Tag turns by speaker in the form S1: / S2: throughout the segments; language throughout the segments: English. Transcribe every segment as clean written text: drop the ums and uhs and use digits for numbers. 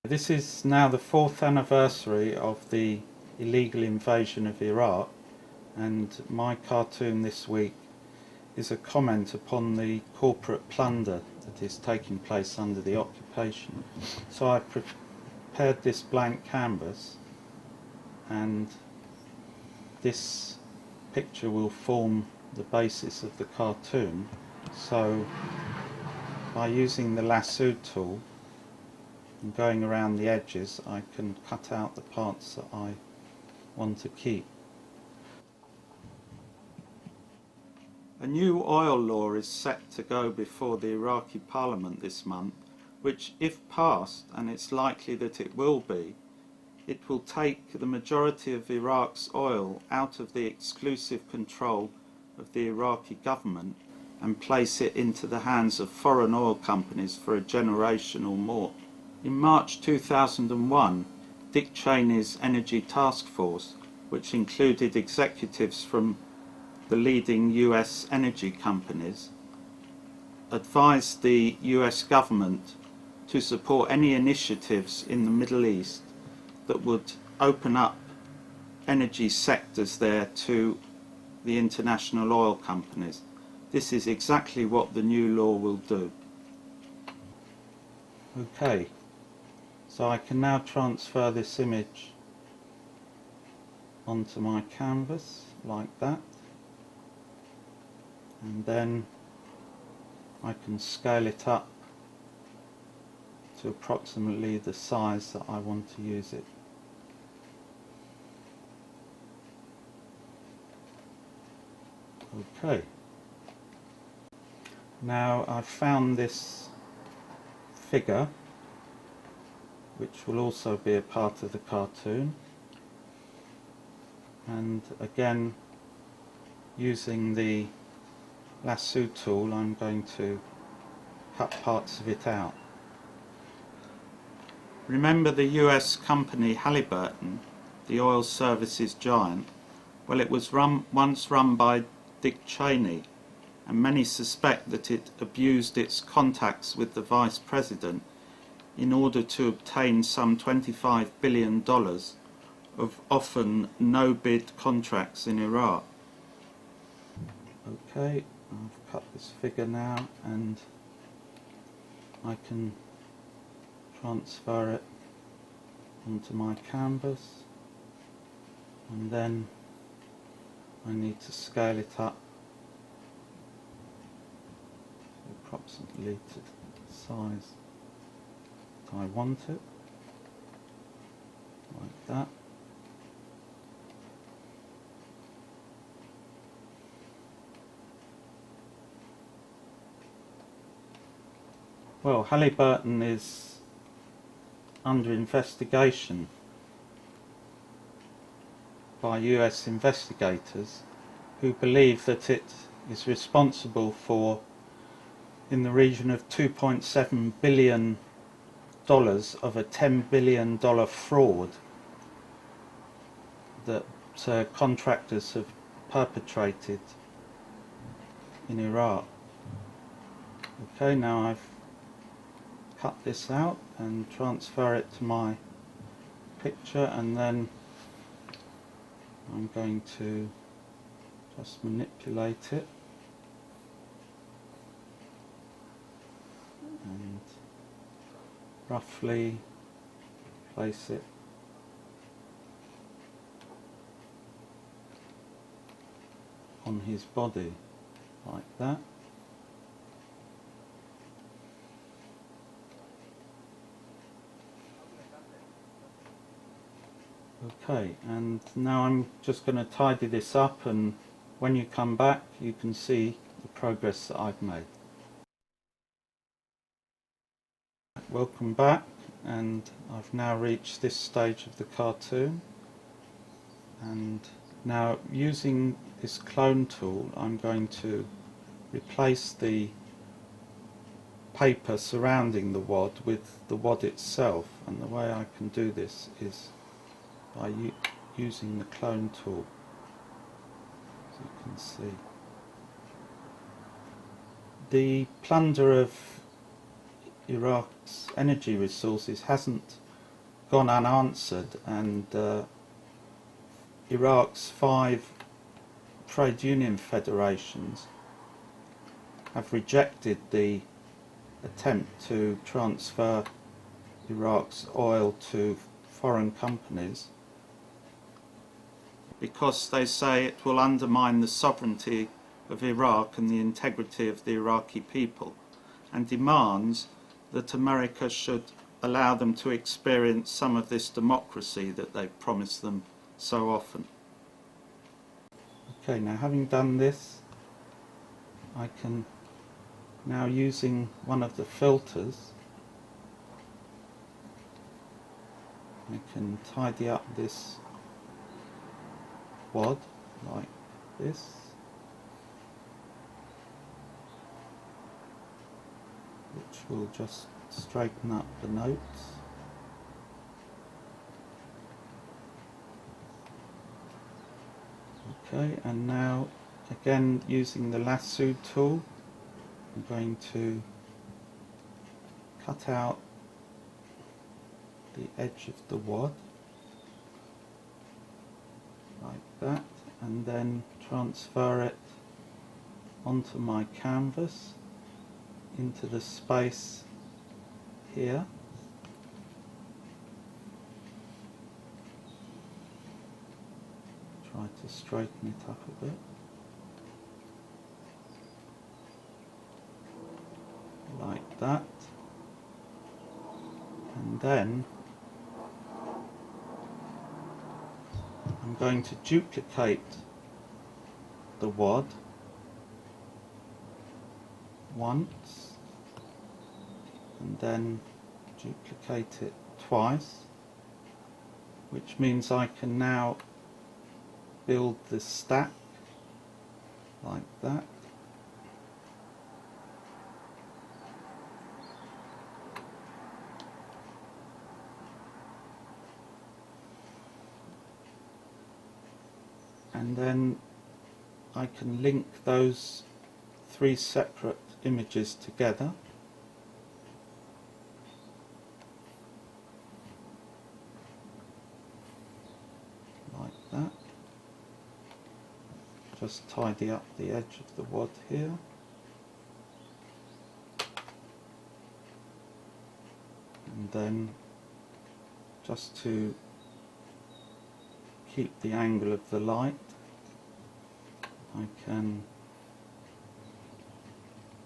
S1: This is now the 4th anniversary of the illegal invasion of Iraq, and my cartoon this week is a comment upon the corporate plunder that is taking place under the occupation. So I've prepared this blank canvas, and this picture will form the basis of the cartoon. So by using the lasso tool and going around the edges, I can cut out the parts that I want to keep. A new oil law is set to go before the Iraqi parliament this month, which, if passed, and it's likely that it will be, it will take the majority of Iraq's oil out of the exclusive control of the Iraqi government and place it into the hands of foreign oil companies for a generation or more. In March 2001, Dick Cheney's Energy Task Force, which included executives from the leading US energy companies, advised the US government to support any initiatives in the Middle East that would open up energy sectors there to the international oil companies. This is exactly what the new law will do. Okay, so I can now transfer this image onto my canvas like that, and then I can scale it up to approximately the size that I want to use it. Okay, now I've found this figure, which will also be a part of the cartoon, and again, using the lasso tool, I'm going to cut parts of it out. Remember the US company Halliburton, the oil services giant? Well, it was once run by Dick Cheney, and many suspect that it abused its contacts with the Vice President in order to obtain some $25 billion of often no-bid contracts in Iraq. Okay, I've cut this figure now, and I can transfer it onto my canvas, and then I need to scale it up approximately to the size I want it, like that. Well, Halliburton is under investigation by US investigators who believe that it is responsible for in the region of $2.7 billion of a $10 billion fraud that contractors have perpetrated in Iraq. Okay, now I've cut this out and transfer it to my picture, and then I'm going to just manipulate it and roughly place it on his body like that. Okay, and now I'm just going to tidy this up, and when you come back you can see the progress that I've made. Welcome back, and I've now reached this stage of the cartoon, and now using this clone tool I'm going to replace the paper surrounding the wad with the wad itself, and the way I can do this is by using the clone tool, as you can see. The plunder of Iraq's energy resources hasn't gone unanswered, and Iraq's 5 trade union federations have rejected the attempt to transfer Iraq's oil to foreign companies because they say it will undermine the sovereignty of Iraq and the integrity of the Iraqi people, and demands that America should allow them to experience some of this democracy that they've promised them so often. Okay, now having done this, I can now, using one of the filters, I can tidy up this wad like this, which will just straighten up the notes. Okay, and now again using the lasso tool, I'm going to cut out the edge of the wad like that, and then transfer it onto my canvas into the space here. Try to straighten it up a bit. Like that. And then I'm going to duplicate the wad once, and then duplicate it twice, which means I can now build this stack like that. And then I can link those 3 separate images together. Like that. Just tidy up the edge of the wad here. And then, just to keep the angle of the light, I can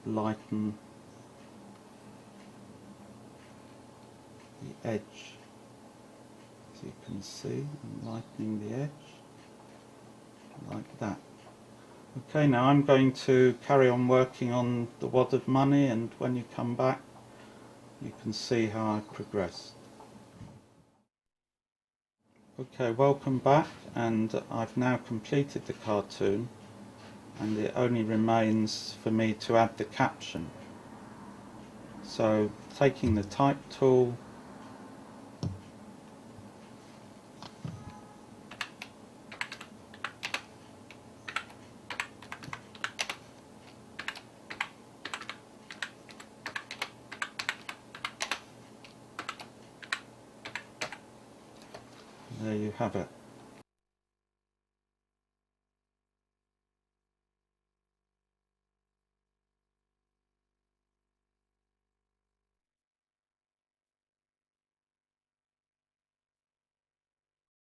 S1: lighten the edge. As you can see, I'm lightening the edge like that. Okay, now I'm going to carry on working on the wad of money, and when you come back you can see how I've progressed. Okay, welcome back, and I've now completed the cartoon, and it only remains for me to add the caption. So, taking the type tool, there you have it.